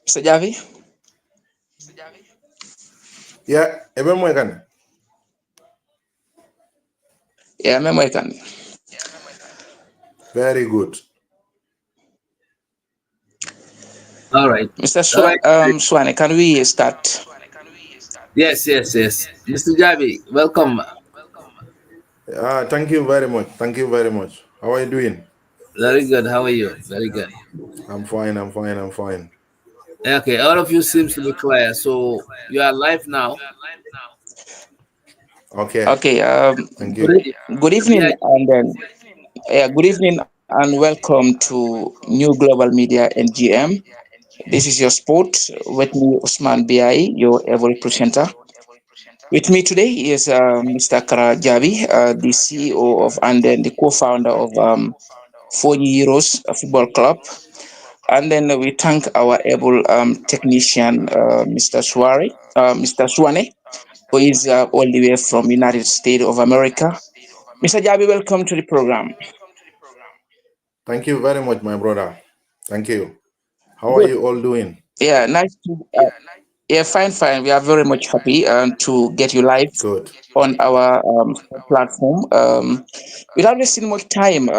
Mr. Javi? Yeah, even more can. Yeah, memory can. Very good. All right. Mr. All right. Swane, can we start? Yes. Mr. Javi, welcome. Thank you very much. Thank you very much. How are you doing? Very good. How are you? Very good. I'm fine. I'm fine. I'm fine. Okay, all of you seems to be clear. So you are live now. Okay. Okay, Thank Good you. evening. good evening Yeah, and good evening and welcome to New Global Media NGM. This is your sport with me, Usman BI, your every presenter. With me today is Mr. Kara Javi, the CEO of and then the co-founder of Foni Heroes Football Club. And then we thank our able technician, Mr. Swane, who is all the way from United States of America. Mr. Jabi, welcome to the program. Thank you very much, my brother. Thank you. How are Good. you all doing? Yeah, nice to. Yeah, fine. We are very much happy to get you live Good. on our platform. Without wasting much time,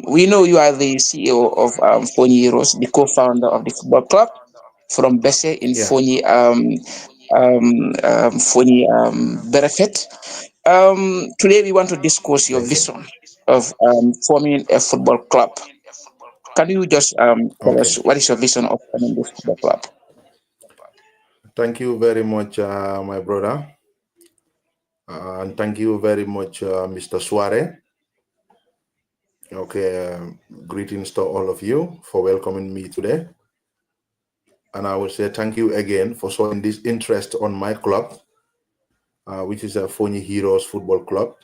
we know you are the CEO of Foni Heroes, the co-founder of the football club from Besse in Yeah. Foni Berefet. Today we want to discuss your Thank you. vision of forming a football club. Can you just tell Okay. us what is your vision of forming this football club? Thank you very much, my brother. And thank you very much, Mr. Suare. Okay. Greetings to all of you for welcoming me today. And I will say thank you again for showing this interest on my club, which is a Foni Heroes Football Club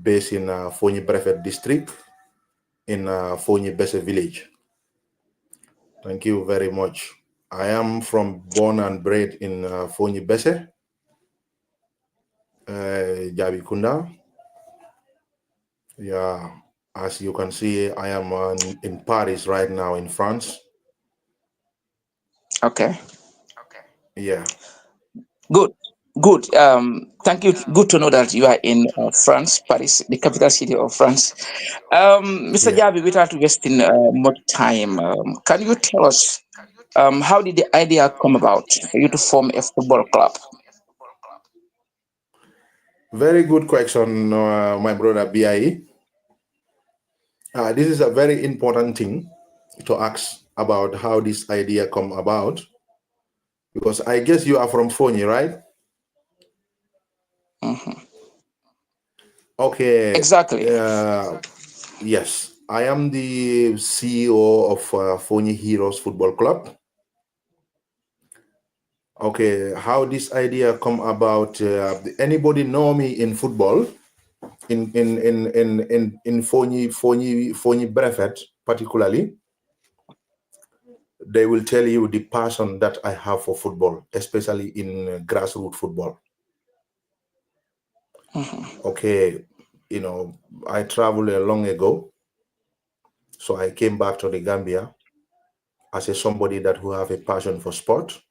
based in Foni Brefet district in Foni Besse village. Thank you very much. I am from born and bred in Foni Besse, Jabi Kunda. Yeah, as you can see, I am in Paris right now in France. Okay, Yeah, good, good. Thank you. Good to know that you are in France, Paris, the capital city of France. Mr. yeah. Jabi, without wasting much time, can you tell us how did the idea come about for you to form a football club? Very good question, my brother BIE. This is a very important thing to ask about how this idea come about, because I guess you are from Foni, right? Mhm. Okay. Exactly. Yes, I am the CEO of Foni Heroes Football Club. Okay, how this idea come about? Anybody know me in football? In Foni Brefet particularly, they will tell you the passion that I have for football, especially in grassroots football. Mhm. Okay, I traveled long ago, so I came back to the Gambia as a somebody that who have a passion for sport,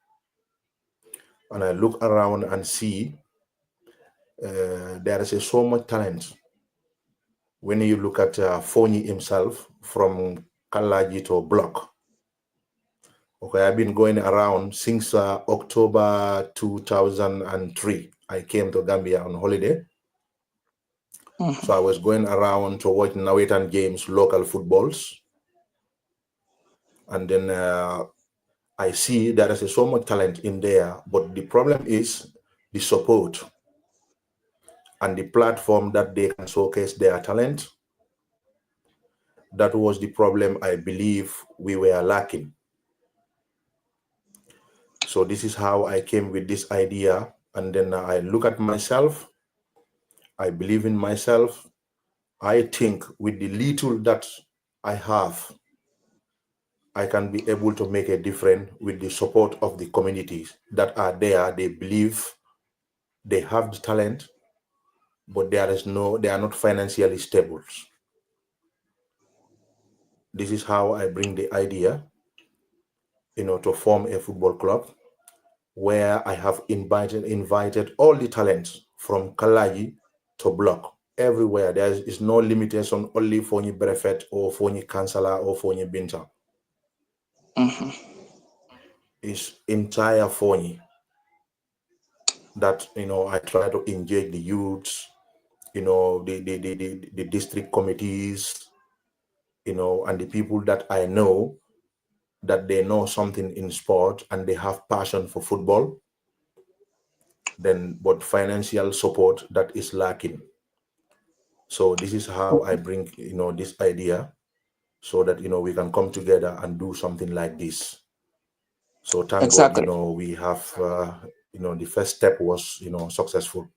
and I look around and see there is so much talent when you look at Foni himself from Kalaji to Block. Okay, I've been going around since October 2003. I came to Gambia on holiday. So I Mhm. was going around to watch Nawetan games, local footballs. And then I see there is so much talent in there. But the problem is the support and the platform that they can showcase their talent. That was the problem I believe we were lacking. So this is how I came with this idea. And then I look at myself. I believe in myself. I think with the little that I have, I can be able to make a difference with the support of the communities that are there. They believe they have the talent, but they are not financially stable. This is how I bring the idea. to form a football club where I have invited all the talents from Kalaji to Block. Everywhere. There is no limitation only for Fonyi Brefet or Fonyi Kansala or Fonyi Binta. It's entire Fonyi that I try to engage the youths, the district committees, and the people that I know that they know something in sport and they have passion for football, but financial support that is lacking. So this is how I bring, this idea so that, we can come together and do something like this. So thank God, we have, the first step was, successful.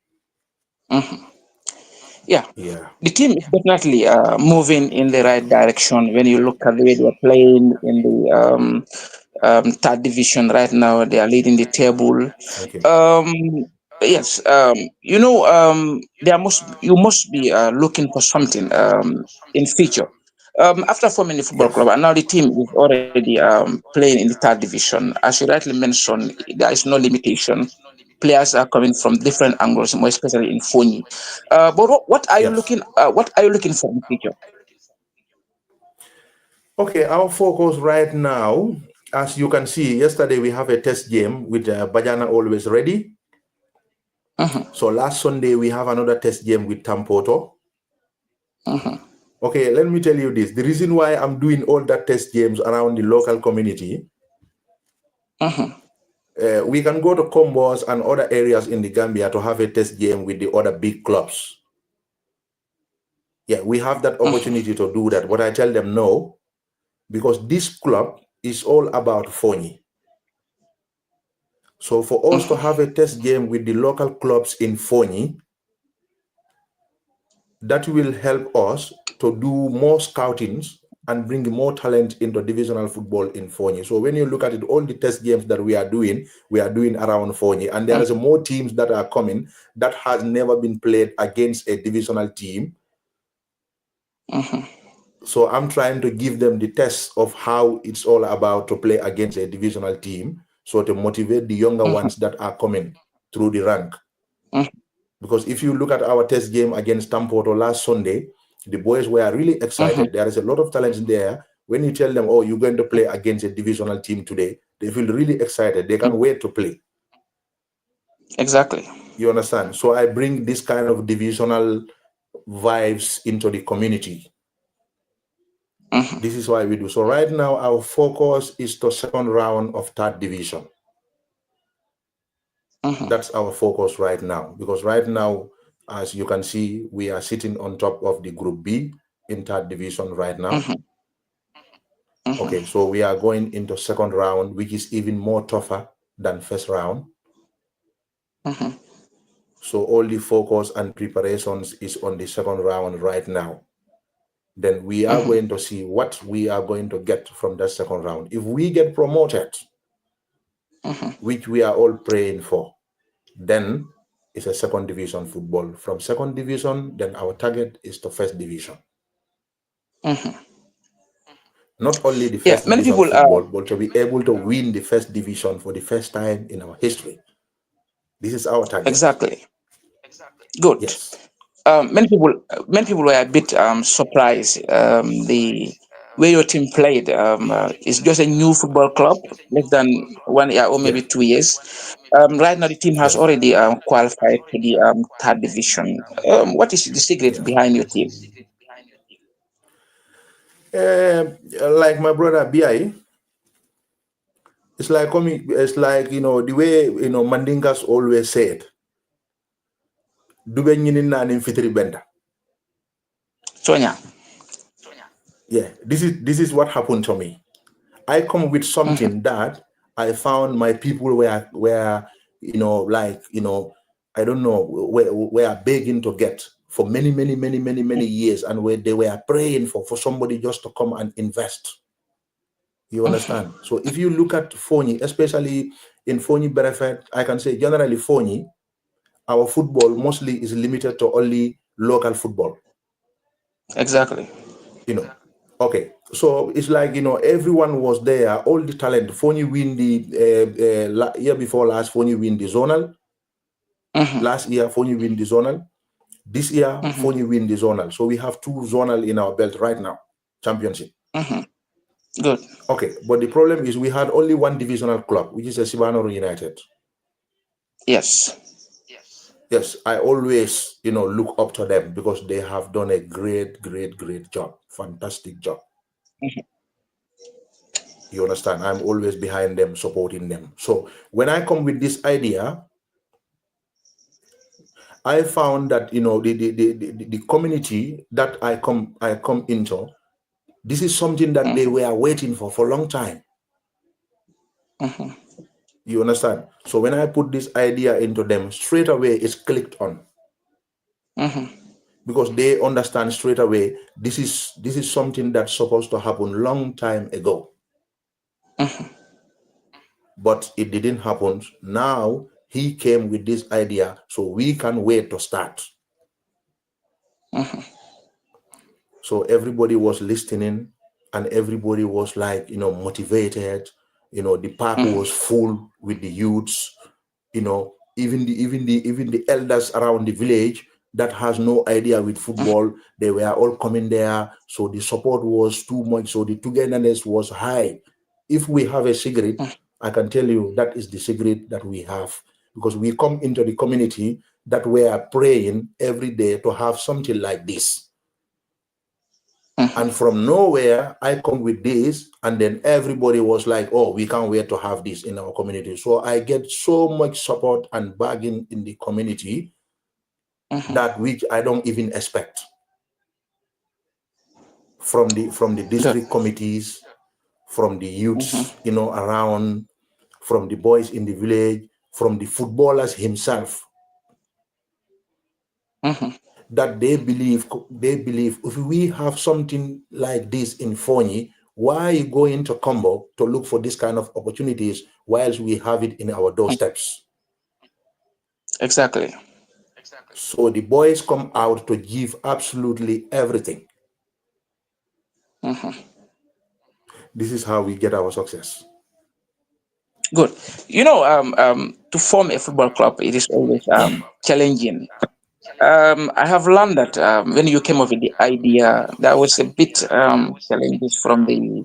Yeah. The team is definitely moving in the right direction. When you look at the way they're playing in the third division right now, they are leading the table. Yes, you must be looking for something in future. After forming the football club, and now the team is already playing in the third division. As you rightly mentioned, there is no limitation. Players are coming from different angles, more especially in Fonyi. But what are you looking? What are you looking for in the future? Okay, our focus right now, as you can see, yesterday we have a test game with Bajana Always Ready. So last Sunday we have another test game with Tampoto. Okay, let me tell you this. The reason why I'm doing all that test games around the local community, we can go to Combos and other areas in the Gambia to have a test game with the other big clubs. Yeah, we have that opportunity to do that. But I tell them no, because this club is all about Fonyi. So for us to have a test game with the local clubs in Fonyi, that will help us to do more scoutings and bring more talent into divisional football in Fonyi. So when you look at it, all the test games that we are doing around Fonyi, and there is more teams that are coming that has never been played against a divisional team. So I'm trying to give them the test of how it's all about to play against a divisional team, so to motivate the younger ones that are coming through the rank. Because if you look at our test game against Tampoto last Sunday, the boys were really excited. There is a lot of talent there. When you tell them, oh, you're going to play against a divisional team today, they feel really excited. They can't wait to play. Exactly. You understand? So I bring this kind of divisional vibes into the community. This is why we do. So right now, our focus is the second round of third division. That's our focus right now. Because right now, as you can see, we are sitting on top of the Group B in third division right now. Okay, so we are going into second round, which is even more tougher than first round. So all the focus and preparations is on the second round right now. Then we are going to see what we are going to get from that second round. If we get promoted, which we are all praying for, then it's a second division football. From second division, then our target is the first division. Not only the first division football, but to be able to win the first division for the first time in our history. This is our target. Exactly. Good. Yes. Many people were a bit surprised. The way your team played. It's just a new football club, less than 1 year or maybe 2 years. Right now, the team has already qualified to the third division. What is the secret behind your team? Like my brother BI, it's like the way Mandingas always said. Dube nyini nanim fitri benda. Sonia. Yeah, this is what happened to me. I come with something that I found my people were I don't know, were begging to get for many years, and where they were praying for somebody just to come and invest. You understand? So if you look at Fonyi, especially in Fonyi Berefet, I can say generally Fonyi, our football mostly is limited to only local football. Exactly. Okay. So it's like, everyone was there, all the talent. Fonyi win the year before last, Fonyi win the zonal. Last year, Fonyi win the zonal. This year, Fonyi win the zonal. So we have 2 zonal in our belt right now, championship. Good. Okay, but the problem is we had only 1 divisional club, which is a Sibanoro United. Yes. Yes, I always, look up to them because they have done a great, great, great job. Fantastic job. You understand? I'm always behind them, supporting them. So when I come with this idea, I found that, the community that I come into, this is something that they were waiting for a long time. You understand? So when I put this idea into them, straight away it's clicked on. Because they understand straight away this is something that's supposed to happen long time ago. But it didn't happen. Now he came with this idea, so we can wait to start. So everybody was listening and everybody was like, motivated. The park was full with the youths, even the elders around the village that has no idea with football, they were all coming there. So the support was too much. So the togetherness was high. If we have a cigarette, I can tell you that is the cigarette that we have, because we come into the community that we are praying every day to have something like this. And from nowhere, I come with this, and then everybody was like, oh, we can't wait to have this in our community. So I get so much support and bargain in the community that which I don't even expect. From the district committees, from the youths, around, from the boys in the village, from the footballers himself. That they believe if we have something like this in Fonyi, why are you going to Combo to look for this kind of opportunities whilst we have it in our doorsteps? Exactly. So the boys come out to give absolutely everything. This is how we get our success. Good. To form a football club, it is always challenging. I have learned that when you came up with the idea, there was a bit challenges from the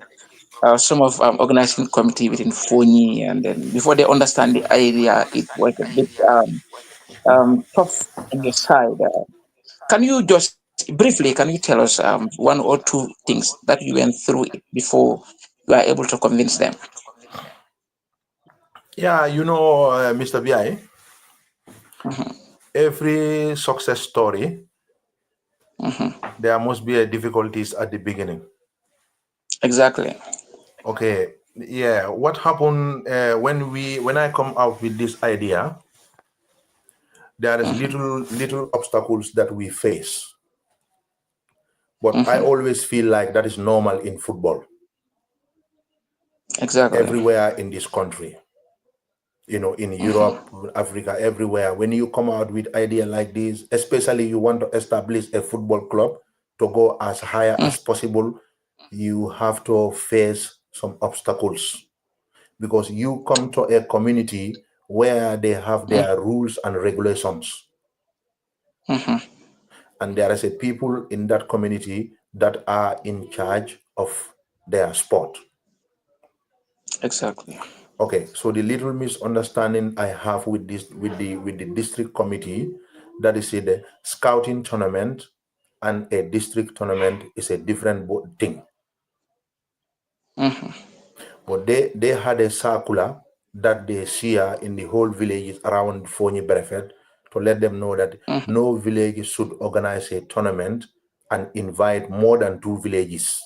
some of organizing committee within Fonyi, and then before they understand the idea, it was a bit tough on your side. Can you just briefly can you tell us 1 or 2 things that you went through before you are able to convince them? Yeah, Mr. BI, every success story, there must be a difficulties at the beginning. Exactly. Okay, yeah. What happened when I come out with this idea? There is little obstacles that we face, but I always feel like that is normal in football. Exactly. Everywhere in this country, in Europe, Africa, everywhere. When you come out with idea like this, especially you want to establish a football club to go as high as possible, you have to face some obstacles, because you come to a community where they have their rules and regulations. And there is a people in that community that are in charge of their sport. Exactly. Okay, so the little misunderstanding I have with the district committee, that is the scouting tournament and a district tournament is a different thing. But they had a circular that they share in the whole villages around Fonyi Berefet to let them know that no village should organize a tournament and invite more than 2 villages.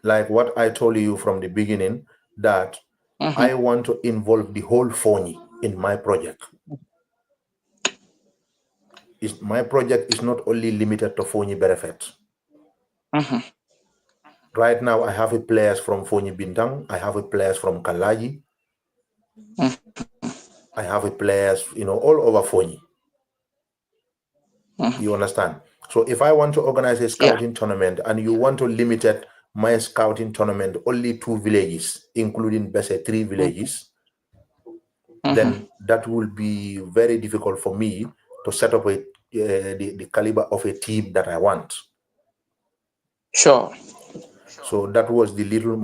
Like what I told you from the beginning, that I want to involve the whole Fonyi in my project. My project is not only limited to Fonyi Berefet. Right now, I have a players from Fonyi Bintang. I have a players from Kalaji. I have a players, all over Fonyi. You understand? So if I want to organize a Yeah. scouting tournament and you want to limit it, my scouting tournament only 2 villages, including Bese 3 villages, Mm-hmm. then that will be very difficult for me to set up the caliber of a team that I want. Sure. So that was the little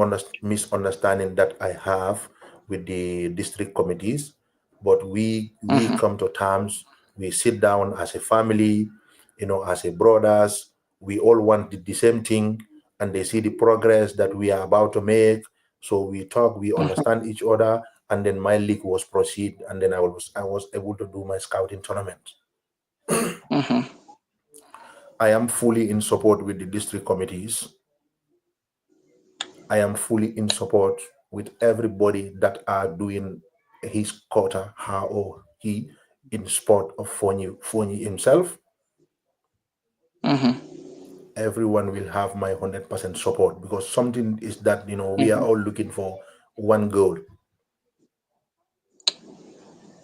misunderstanding that I have with the district committees. But we Mm-hmm. come to terms. We sit down as a family, as a brothers. We all want the same thing, and they see the progress that we are about to make. So we talk, we Mm-hmm. understand each other, and then my league was proceed, and then I was able to do my scouting tournament. Mm-hmm. I am fully in support with the district committees. I am fully in support with everybody that are doing his quota, her or he, in sport of Fonyi himself. Mm-hmm. Everyone will have my 100% support because something is that, we are Mm-hmm. all looking for one goal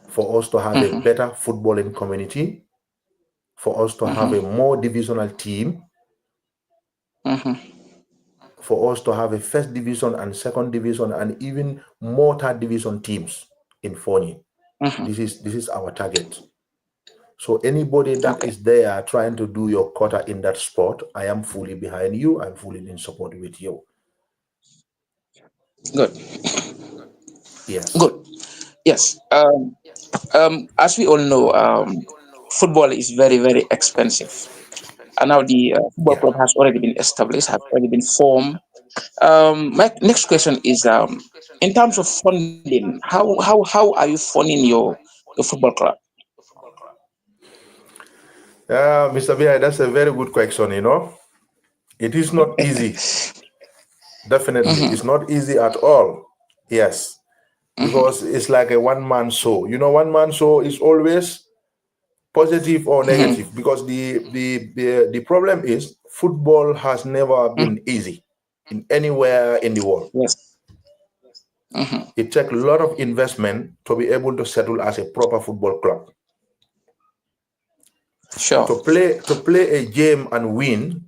for us to have a Mm-hmm. better footballing community, for us to have a more divisional team, Mm-hmm. for us to have a first division and second division and even more third division teams in Fonyi. Mm-hmm. This is our target. So anybody that Okay. is there trying to do your quota in that sport, I am fully behind you. I'm fully in support with you. Good. Yes. Good. Yes. As we all know, football is very, very expensive. And now the football Yeah. club has already been established, has already been formed. My next question is, in terms of funding, how are you funding your football club? Mr. B.I., that's a very good question. It is not easy. Definitely. Mm-hmm. It's not easy at all. Yes. Mm-hmm. Because it's like a one-man show. One-man show is always positive or Mm-hmm. negative because the problem is football has never been easy in anywhere in the world. Yes. Mm-hmm. It takes a lot of investment to be able to settle as a proper football club. Sure. To play a game and win,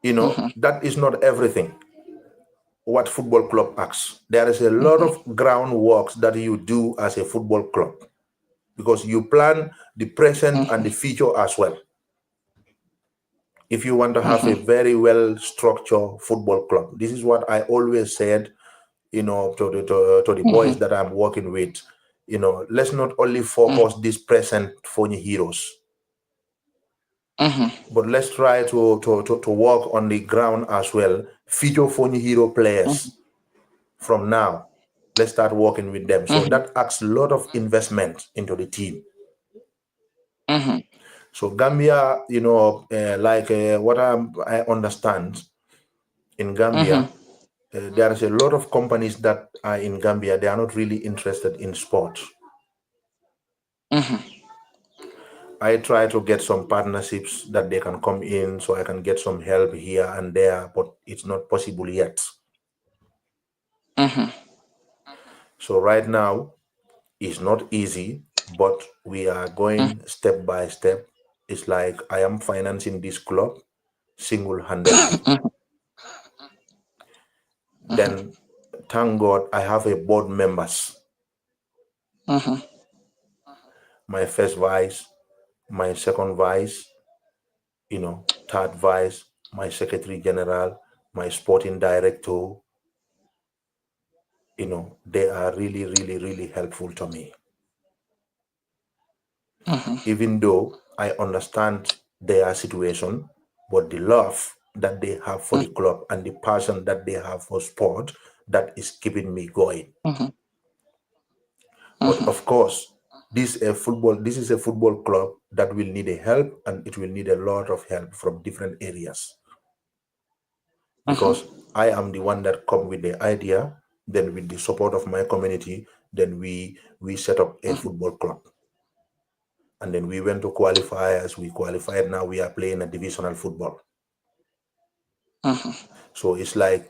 Mm-hmm. that is not everything. What football club asks. There is a lot Mm-hmm. of groundwork that you do as a football club because you plan the present and the Mm-hmm. future as well. If you want to have a Mm-hmm. very well structured football club, this is what I always said, to the boys Mm-hmm. that I'm working with. Let's not only Mm-hmm. focus this present for the heroes, Mm-hmm. but let's try to work on the ground as well. Future Phony Hero players from now. Let's start working with them. So Mm-hmm. that asks a lot of investment into the team. Mm-hmm. So Gambia, like what I understand in Gambia, Mm-hmm. there is a lot of companies that are in Gambia. They are not really interested in sport. Mm-hmm. I try to get some partnerships that they can come in so I can get some help here and there, but it's not possible yet. Mm-hmm. So right now, it's not easy, but we are going step by step. It's like I am financing this club single-handedly. Mm-hmm. Then, thank God, I have a board members. Mm-hmm. My first vice, my second vice, third vice, my secretary general, my sporting director, they are really, really, really helpful to me. Mm-hmm. Even though I understand their situation, but the love that they have for the club and the passion that they have for sport, that is keeping me going. Mm-hmm. But Mm-hmm. of course, this is a football club that will need a help, and it will need a lot of help from different areas. Because Mm-hmm. I am the one that come with the idea, then with the support of my community, then we set up a football club. And then we went to qualifiers, we qualified, now we are playing a divisional football. Mm-hmm. So it's like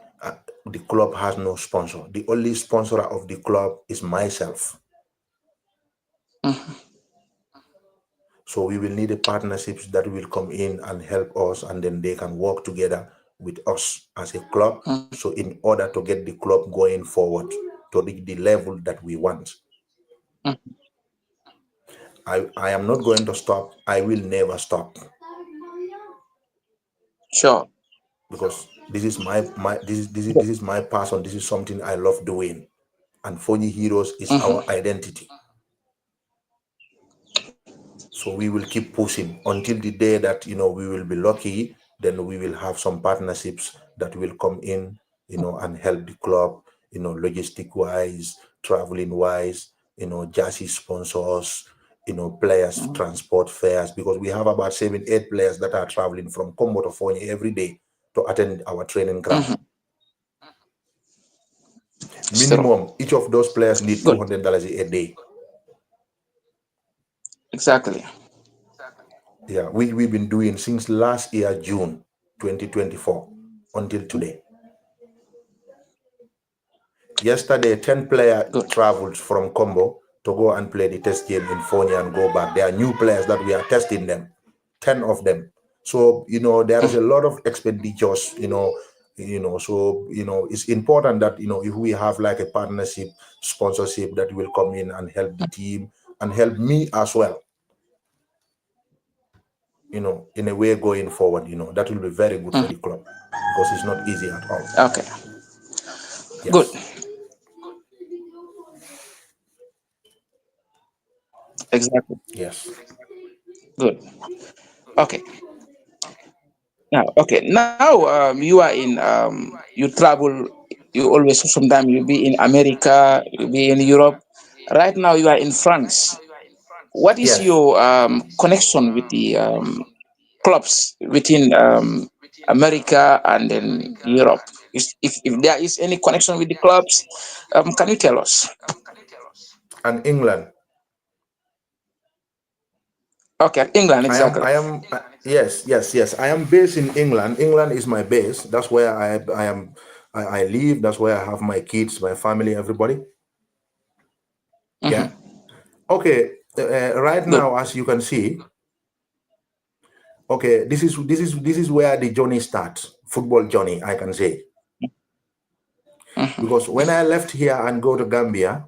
the club has no sponsor. The only sponsor of the club is myself. Mm-hmm. So we will need a partnerships that will come in and help us, and then they can work together with us as a club. So in order to get the club going forward to reach the level that we want, I am not going to stop. I will never stop, Sure. because this is this is my passion. This is something I love doing, and Fonyi Heroes is our identity. So we will keep pushing until the day that we will be lucky. Then we will have some partnerships that will come in, and help the club, logistic wise, traveling wise, jersey sponsors, players transport fares, because we have about 7-8 players that are traveling from Combo to Fonyi every day to attend our training ground. Minimum, each of those players need Good. $200 a day. Exactly. Yeah, we've been doing since last year, June 2024, until today. Yesterday, 10 players Good. traveled from Combo to go and play the test game in Fonia and go back. They are new players that we are testing them, 10 of them. So, there is a lot of expenditures, so, it's important that, if we have like a partnership, sponsorship that will come in and help the team and help me as well, in a way going forward, that will be very good for the club, because it's not easy at all. Okay. Yes. Good. Exactly. Yes. Good. Okay. Now you are in you travel. You always sometimes you be in America, you be in Europe. Right now you are in France. What is Yes. your connection with the clubs within America and then Europe? If there is any connection with the clubs, can you tell us? And England. Okay, England, I am, exactly. yes. I am based in England. England is my base. That's where I live. That's where I have my kids, my family, everybody. Yeah. Okay. Right Good. now, as you can see, okay, this is where the journey starts. Football journey, I can say. Because when I left here and go to Gambia,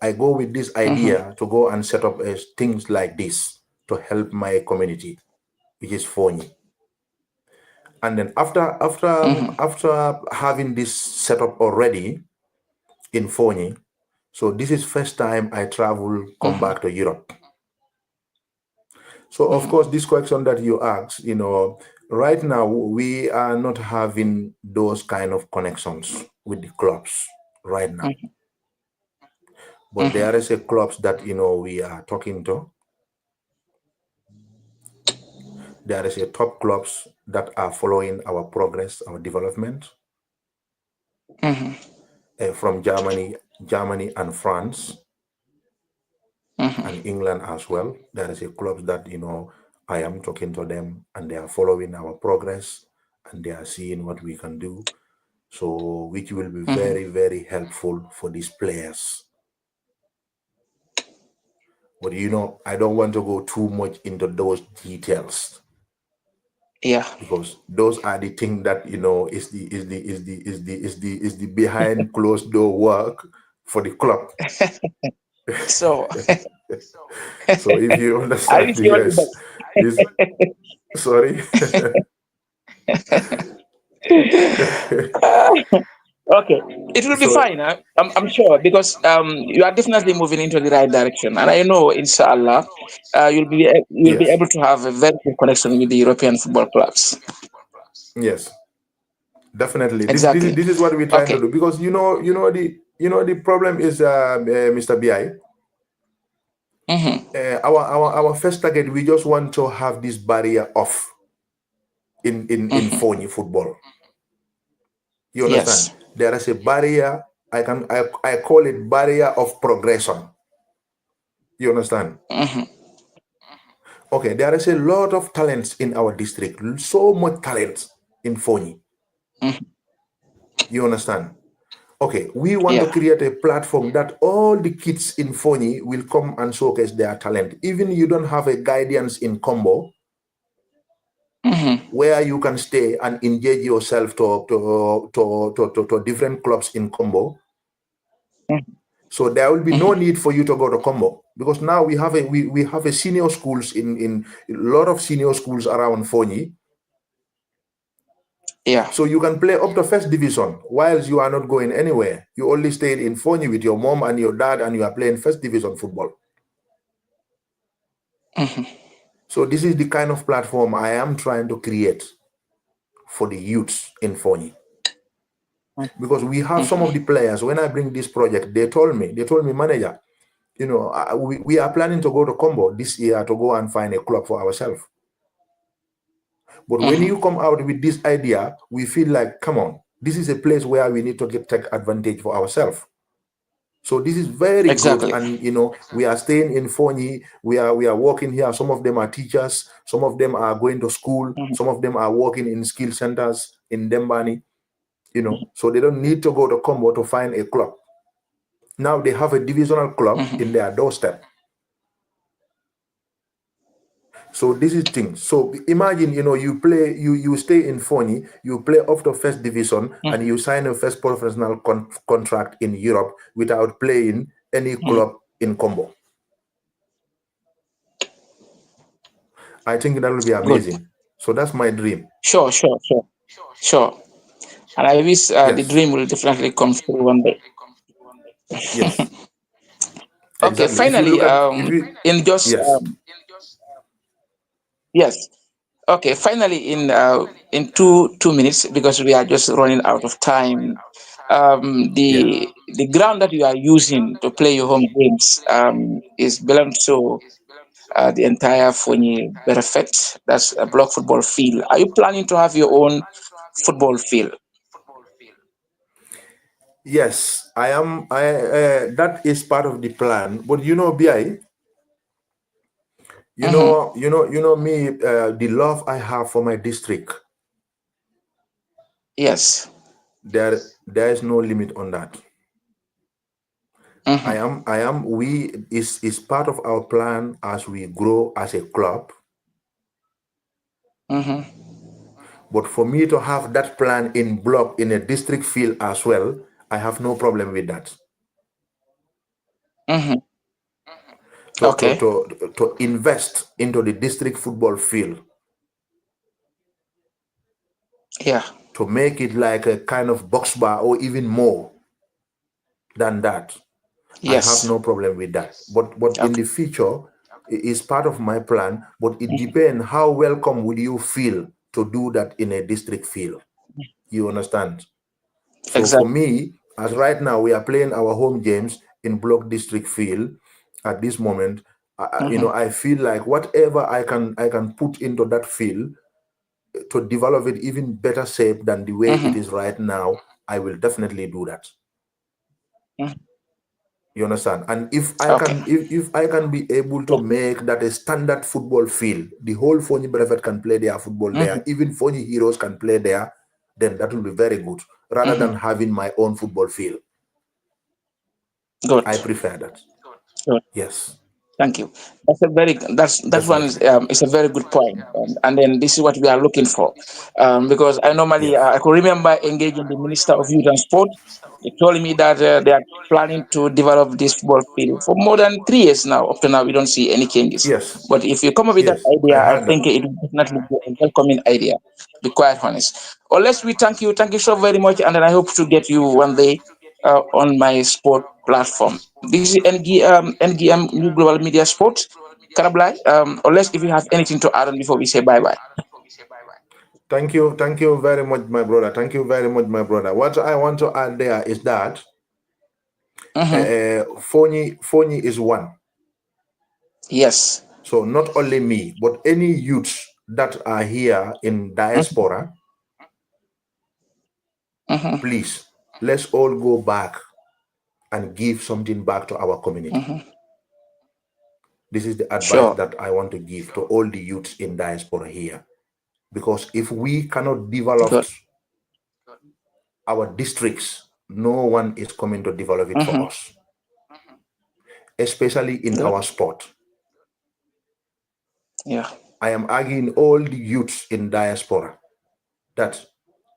I go with this idea to go and set up things like this to help my community, which is Fonyi. And then after having this set up already in Fonyi, so this is first time I come back to Europe. So of course, this question that you asked, right now we are not having those kind of connections with the clubs right now. But there is a clubs that we are talking to. There is a top clubs that are following our progress, our development, from Germany and France, and England as well. There is a clubs that I am talking to them, and they are following our progress, and they are seeing what we can do. So, which will be very, very helpful for these players. But I don't want to go too much into those details. Yeah. Because those are the things that is the behind closed door work for the club. So So if you I understand, wish you all the yes, this sorry. best. Okay, it will be So fine. I'm sure because you are definitely moving into the right direction, and I know, inshallah, you'll be yes, able to have a very good connection with the European football clubs. yes, definitely. Exactly. This is what we're trying to Okay. do, because the problem is, Mr. Bi. Our first target, we just want to have this barrier off in phony football. You understand? Yes. There is a barrier. I call it barrier of progression. You understand? Okay, there is a lot of talents in our district. So much talent in Fonyi. You understand? Okay, we want to Yeah. create a platform that all the kids in Fonyi will come and showcase their talent. Even you don't have a guidance in Combo where you can stay and engage yourself to different clubs in Combo. So there will be no need for you to go to Combo, because now we have a senior schools in a lot of senior schools around Fonyi. Yeah. So you can play up to first division whilst you are not going anywhere. You only stayed in Fonyi with your mom and your dad, and you are playing first division football. So this is the kind of platform I am trying to create for the youths in Fonyi. Because we have some of the players, when I bring this project, they told me, manager, we are planning to go to Combo this year to go and find a club for ourselves. But when you come out with this idea, we feel like, come on, this is a place where we need to take advantage for ourselves. So this is very Exactly. good, and we are staying in Fonyi. We are working here. Some of them are teachers. Some of them are going to school. Some of them are working in skill centers in Dembani. So they don't need to go to Combo to find a club. Now they have a divisional club in their doorstep. So this is things. So imagine, you play, you stay in Fonyi, you play up to first division, and you sign a first professional contract in Europe without playing any club in Combo. I think that will be amazing. Good. So that's my dream. Sure. And I wish the Yes. dream will definitely come through one day. Yes. Okay. Exactly. If you Finally, look at, if you, in just yes. yes. Okay. Finally, in two minutes, because we are just running out of time. Yeah. The ground that you are using to play your home games is belongs to the entire Fonyi Berefet. That's a block football field. Are you planning to have your own football field? Yes, I am. That is part of the plan. But BI, me, the love I have for my district, Yes. there is no limit on that. Is part of our plan as we grow as a club. But for me to have that plan in block in a district field as well, I have no problem with that. Okay. To invest into the district football field. Yeah. To make it like a kind of box bar or even more than that. I have Yes. no problem with that. But in Okay. the future, it is part of my plan, but it depends how welcome would you feel to do that in a district field. You understand? So for Exactly. me, as right now we are playing our home games in block district field at this moment, I feel like whatever I can put into that field to develop it even better shape than the way it is right now, I will definitely do that. You understand? And if I Okay. can, if I can be able to make that a standard football field, the whole Fonyi Brevet can play their football there, even Fonyi Heroes can play there, then that will be very good, rather than having my own football field. Good. I prefer that. Good. Yes, Thank you. That one definitely. is a very good point, and then this is what we are looking for, because I normally Yes. I could remember engaging the Minister of Youth and Sport. He told me that they are planning to develop this football field for more than 3 years now. Up to now, we don't see any changes. Yes. But if you come up with that Yes. I idea, I heard that. think it will definitely be a welcoming idea. Be quite honest. Unless we thank you so very much, and then I hope to get you one day on my sport platform. This is NGM New Global Media Sport. Karabla, unless if you have anything to add on before we say bye bye. Thank you very much, my brother. Thank you very much, my brother. What I want to add there is that Fonyi is one. Yes. So not only me, but any youths that are here in diaspora, please, let's all go back and give something back to our community. This is the advice Sure. that I want to give to all the youths in diaspora here. Because if we cannot develop Good. our districts no one is coming to develop it for Mm-hmm. us, especially in Good. our sport. Yeah. I am arguing all the youths in diaspora that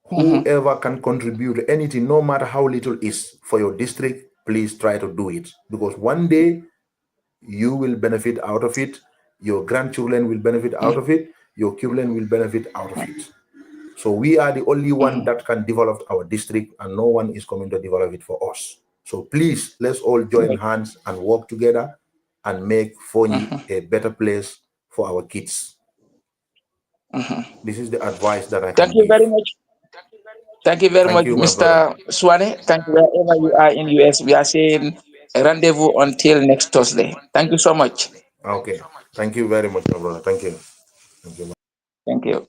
Mm-hmm. whoever can contribute anything, no matter how little is for your district, please try to do it. Because one day you will benefit out of it, your grandchildren will benefit Yeah. out of it, your children will benefit out of it. So we are the only one Mm-hmm. that can develop our district, and no one is coming to develop it for us. So please, let's all join Good. hands and work together and make Fonyi Mm-hmm. a better place for our kids. Mm-hmm. This is the advice that I Thank can you give. very much. Thank you very Thank much, you, my brother. Mr. Swane. Thank you wherever you are in US. We are saying a rendezvous until next Thursday. Thank you so much. Okay. Thank you very much, my brother. Thank you. Thank you. Thank you.